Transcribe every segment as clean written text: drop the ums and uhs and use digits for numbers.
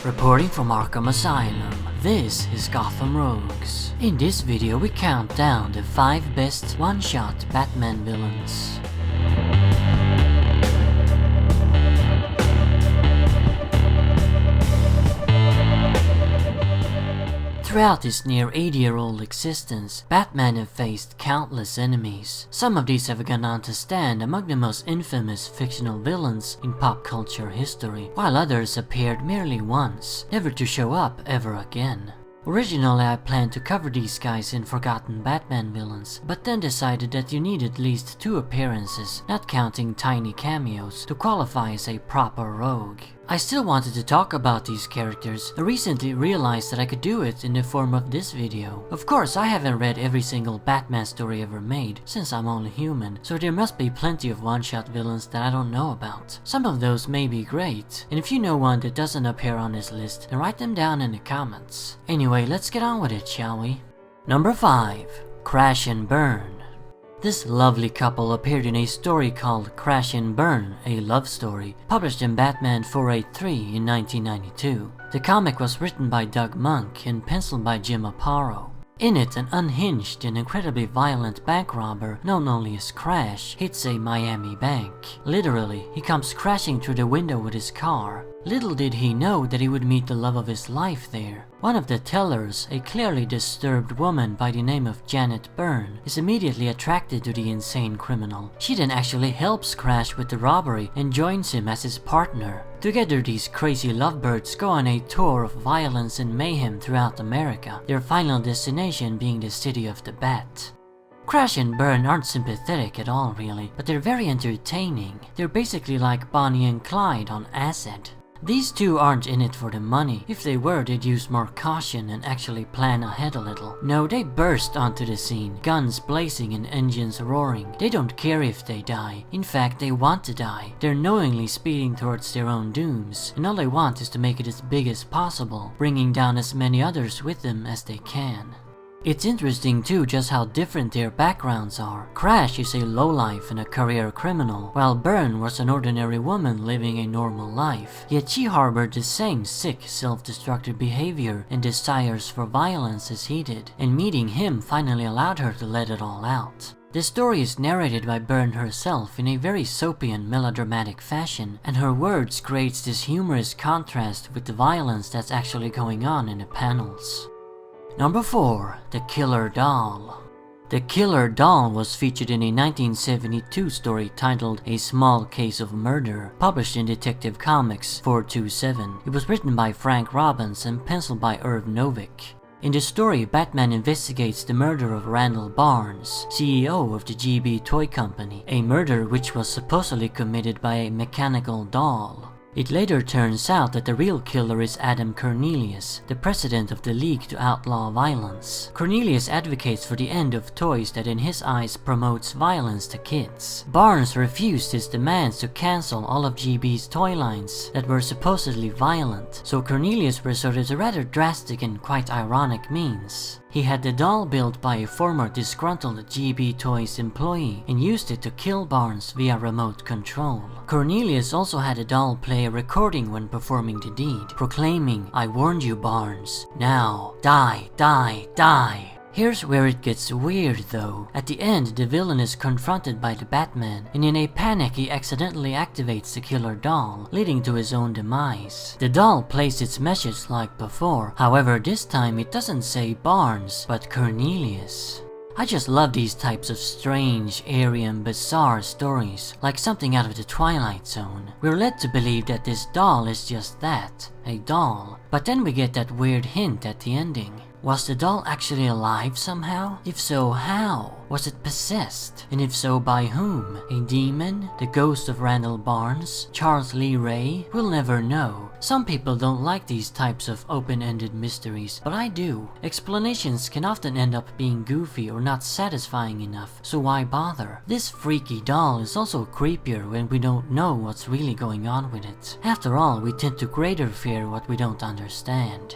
Reporting from Arkham Asylum, this is Gotham Rogues. In this video we count down the 5 best one-shot Batman villains. Throughout his near 80-year-old existence, Batman has faced countless enemies. Some of these have gone on to stand among the most infamous fictional villains in pop culture history, while others appeared merely once, never to show up ever again. Originally I planned to cover these guys in forgotten Batman villains, but then decided that you need at least 2 appearances, not counting tiny cameos, to qualify as a proper rogue. I still wanted to talk about these characters, and recently realized that I could do it in the form of this video. Of course, I haven't read every single Batman story ever made, since I'm only human, so there must be plenty of one-shot villains that I don't know about. Some of those may be great, and if you know one that doesn't appear on this list, then write them down in the comments. Anyway, let's get on with it, shall we? Number 5. Crash and Burn. This lovely couple appeared in a story called Crash and Burn, a love story, published in Batman 483 in 1992. The comic was written by Doug Monk and penciled by Jim Aparo. In it, an unhinged and incredibly violent bank robber, known only as Crash, hits a Miami bank. Literally, he comes crashing through the window with his car. Little did he know that he would meet the love of his life there. One of the tellers, a clearly disturbed woman by the name of Janet Byrne, is immediately attracted to the insane criminal. She then actually helps Crash with the robbery and joins him as his partner. Together, these crazy lovebirds go on a tour of violence and mayhem throughout America, their final destination being the city of the Bat. Crash and Burn aren't sympathetic at all really, but they're very entertaining. They're basically like Bonnie and Clyde on acid. These two aren't in it for the money. If they were, they'd use more caution and actually plan ahead a little. No, they burst onto the scene, guns blazing and engines roaring. They don't care if they die. In fact, they want to die. They're knowingly speeding towards their own dooms, and all they want is to make it as big as possible, bringing down as many others with them as they can. It's interesting too just how different their backgrounds are. Crash is a lowlife and a career criminal, while Byrne was an ordinary woman living a normal life. Yet she harbored the same sick, self-destructive behavior and desires for violence as he did, and meeting him finally allowed her to let it all out. The story is narrated by Byrne herself in a very soapy and melodramatic fashion, and her words creates this humorous contrast with the violence that's actually going on in the panels. Number 4. The Killer Doll. The Killer Doll was featured in a 1972 story titled A Small Case of Murder, published in Detective Comics 427. It was written by Frank Robbins and penciled by Irv Novick. In the story, Batman investigates the murder of Randall Barnes, CEO of the GB Toy Company, a murder which was supposedly committed by a mechanical doll. It later turns out that the real killer is Adam Cornelius, the president of the League to Outlaw Violence. Cornelius advocates for the end of toys that in his eyes promotes violence to kids. Barnes refused his demands to cancel all of GB's toy lines that were supposedly violent, so Cornelius resorted to rather drastic and quite ironic means. He had the doll built by a former disgruntled GB Toys employee and used it to kill Barnes via remote control. Cornelius also had the doll play a recording when performing the deed, proclaiming, "I warned you, Barnes. Now, die, die, die." Here's where it gets weird though. At the end, the villain is confronted by the Batman, and in a panic he accidentally activates the killer doll, leading to his own demise. The doll plays its message like before, however this time it doesn't say Barnes, but Cornelius. I just love these types of strange, airy and bizarre stories, like something out of the Twilight Zone. We're led to believe that this doll is just that, a doll, but then we get that weird hint at the ending. Was the doll actually alive somehow? If so, how? Was it possessed? And if so, by whom? A demon? The ghost of Randall Barnes? Charles Lee Ray? We'll never know. Some people don't like these types of open-ended mysteries, but I do. Explanations can often end up being goofy or not satisfying enough, so why bother? This freaky doll is also creepier when we don't know what's really going on with it. After all, we tend to greater fear what we don't understand.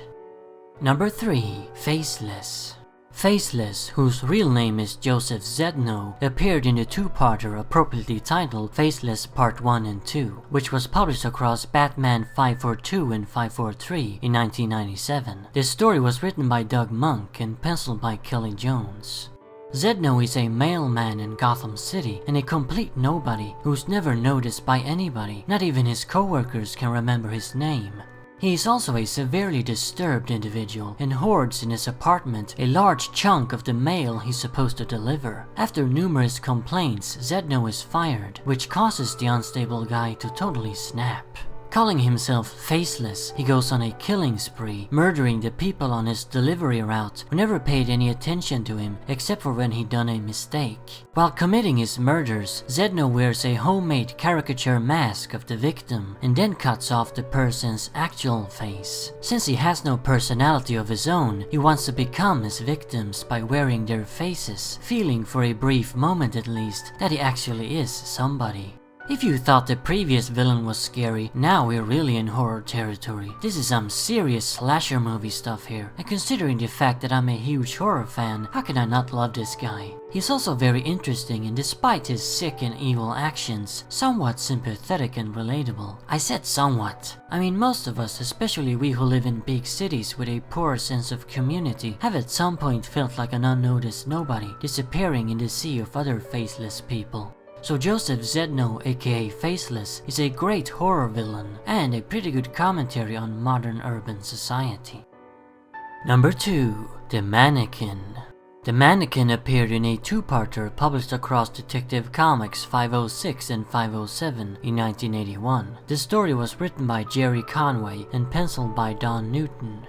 Number 3. Faceless. Faceless, whose real name is Joseph Zedno, appeared in the two-parter appropriately titled Faceless Part 1 and 2, which was published across Batman 542 and 543 in 1997. This story was written by Doug Monk and penciled by Kelly Jones. Zedno is a mailman in Gotham City and a complete nobody who's never noticed by anybody. Not even his co-workers can remember his name. He is also a severely disturbed individual and hoards in his apartment a large chunk of the mail he's supposed to deliver. After numerous complaints, Zedno is fired, which causes the unstable guy to totally snap. Calling himself Faceless, he goes on a killing spree, murdering the people on his delivery route who never paid any attention to him except for when he'd done a mistake. While committing his murders, Zedno wears a homemade caricature mask of the victim and then cuts off the person's actual face. Since he has no personality of his own, he wants to become his victims by wearing their faces, feeling for a brief moment at least that he actually is somebody. If you thought the previous villain was scary, now we're really in horror territory. This is some serious slasher movie stuff here, and considering the fact that I'm a huge horror fan, how can I not love this guy? He's also very interesting and despite his sick and evil actions, somewhat sympathetic and relatable. I said somewhat. I mean, most of us, especially we who live in big cities with a poor sense of community, have at some point felt like an unnoticed nobody, disappearing in the sea of other faceless people. So Joseph Zedno, aka Faceless, is a great horror villain and a pretty good commentary on modern urban society. Number 2. The Manikin. The Manikin appeared in a two-parter published across Detective Comics 506 and 507 in 1981. The story was written by Jerry Conway and penciled by Don Newton.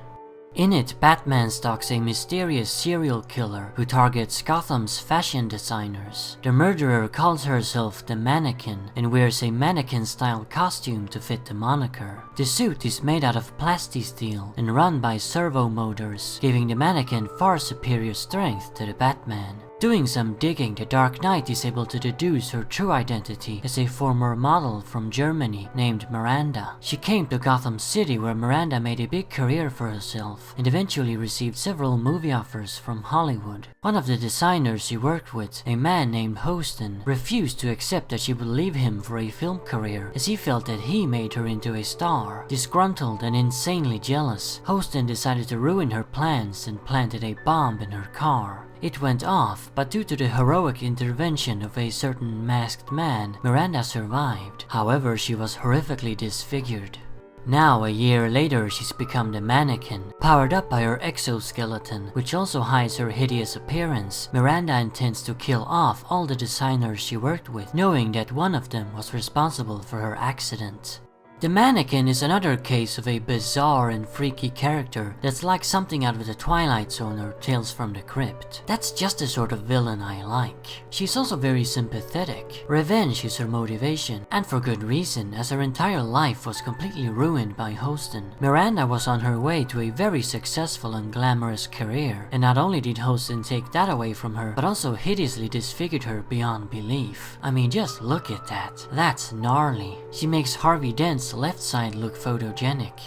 In it, Batman stalks a mysterious serial killer who targets Gotham's fashion designers. The murderer calls herself the Manikin and wears a mannequin-style costume to fit the moniker. The suit is made out of plasti-steel and run by servo motors, giving the Manikin far superior strength to the Batman. Doing some digging, the Dark Knight is able to deduce her true identity as a former model from Germany named Miranda. She came to Gotham City where Miranda made a big career for herself and eventually received several movie offers from Hollywood. One of the designers she worked with, a man named Hostin, refused to accept that she would leave him for a film career as he felt that he made her into a star. Disgruntled and insanely jealous, Hostin decided to ruin her plans and planted a bomb in her car. It went off, but due to the heroic intervention of a certain masked man, Miranda survived. However, she was horrifically disfigured. Now, a year later, she's become the Manikin. Powered up by her exoskeleton, which also hides her hideous appearance, Miranda intends to kill off all the designers she worked with, knowing that one of them was responsible for her accident. The Manikin is another case of a bizarre and freaky character that's like something out of the Twilight Zone or Tales from the Crypt. That's just the sort of villain I like. She's also very sympathetic. Revenge is her motivation, and for good reason, as her entire life was completely ruined by Hostin. Miranda was on her way to a very successful and glamorous career, and not only did Hostin take that away from her, but also hideously disfigured her beyond belief. I mean, just look at that. That's gnarly. She makes Harvey Dent's left side look photogenic.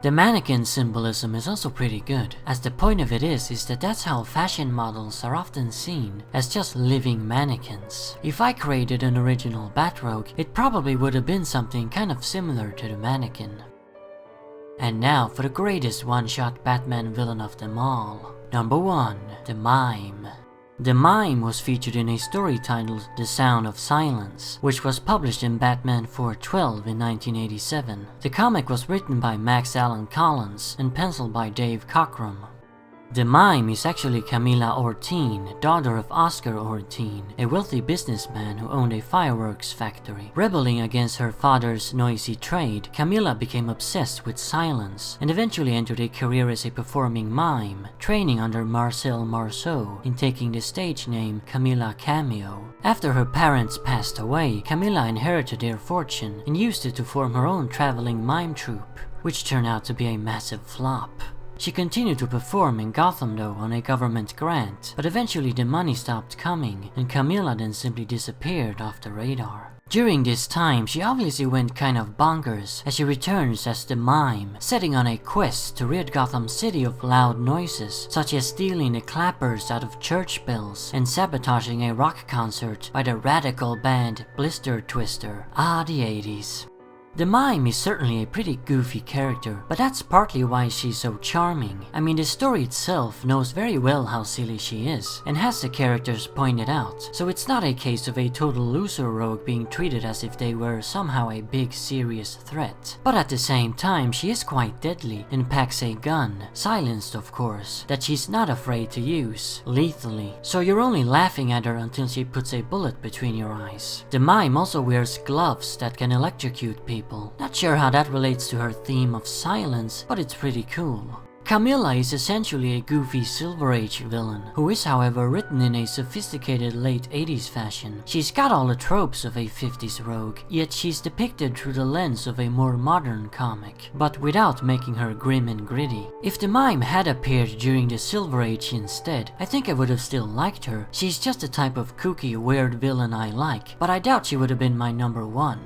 The mannequin symbolism is also pretty good, as the point of it is that that's how fashion models are often seen, as just living mannequins. If I created an original Batrogue, it probably would have been something kind of similar to the Mannequin. And now for the greatest one-shot Batman villain of them all. Number 1. The Mime. The Mime was featured in a story titled The Sound of Silence, which was published in Batman 412 in 1987. The comic was written by Max Allan Collins and penciled by Dave Cockrum. The Mime is actually Camilla Ortin, daughter of Oscar Ortin, a wealthy businessman who owned a fireworks factory. Rebelling against her father's noisy trade, Camilla became obsessed with silence and eventually entered a career as a performing mime, training under Marcel Marceau in taking the stage name Camilla Cameo. After her parents passed away, Camilla inherited their fortune and used it to form her own traveling mime troupe, which turned out to be a massive flop. She continued to perform in Gotham though on a government grant, but eventually the money stopped coming and Camilla then simply disappeared off the radar. During this time, she obviously went kind of bonkers as she returns as the Mime, setting on a quest to rid Gotham City of loud noises, such as stealing the clappers out of church bells and sabotaging a rock concert by the radical band Blister Twister. Ah, the 80s. The Mime is certainly a pretty goofy character, but that's partly why she's so charming. I mean, the story itself knows very well how silly she is, and has the characters pointed out, so it's not a case of a total loser rogue being treated as if they were somehow a big serious threat. But at the same time, she is quite deadly, and packs a gun, silenced of course, that she's not afraid to use, lethally, so you're only laughing at her until she puts a bullet between your eyes. The Mime also wears gloves that can electrocute people. Not sure how that relates to her theme of silence, but it's pretty cool. Camilla is essentially a goofy Silver Age villain, who is however written in a sophisticated late 80s fashion. She's got all the tropes of a 50s rogue, yet she's depicted through the lens of a more modern comic, but without making her grim and gritty. If the Mime had appeared during the Silver Age instead, I think I would have still liked her. She's just the type of kooky, weird villain I like, but I doubt she would have been my number one.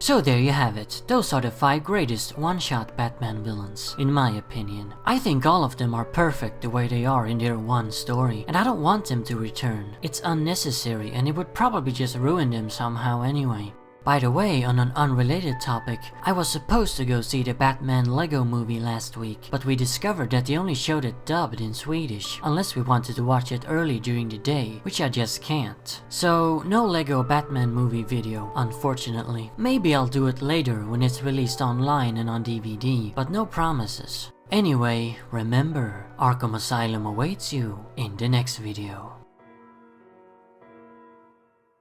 So there you have it, those are the 5 greatest one-shot Batman villains, in my opinion. I think all of them are perfect the way they are in their one story, and I don't want them to return. It's unnecessary and it would probably just ruin them somehow anyway. By the way, on an unrelated topic, I was supposed to go see the Batman Lego movie last week, but we discovered that they only showed it dubbed in Swedish, unless we wanted to watch it early during the day, which I just can't. So, no Lego Batman movie video, unfortunately. Maybe I'll do it later when it's released online and on DVD, but no promises. Anyway, remember, Arkham Asylum awaits you in the next video.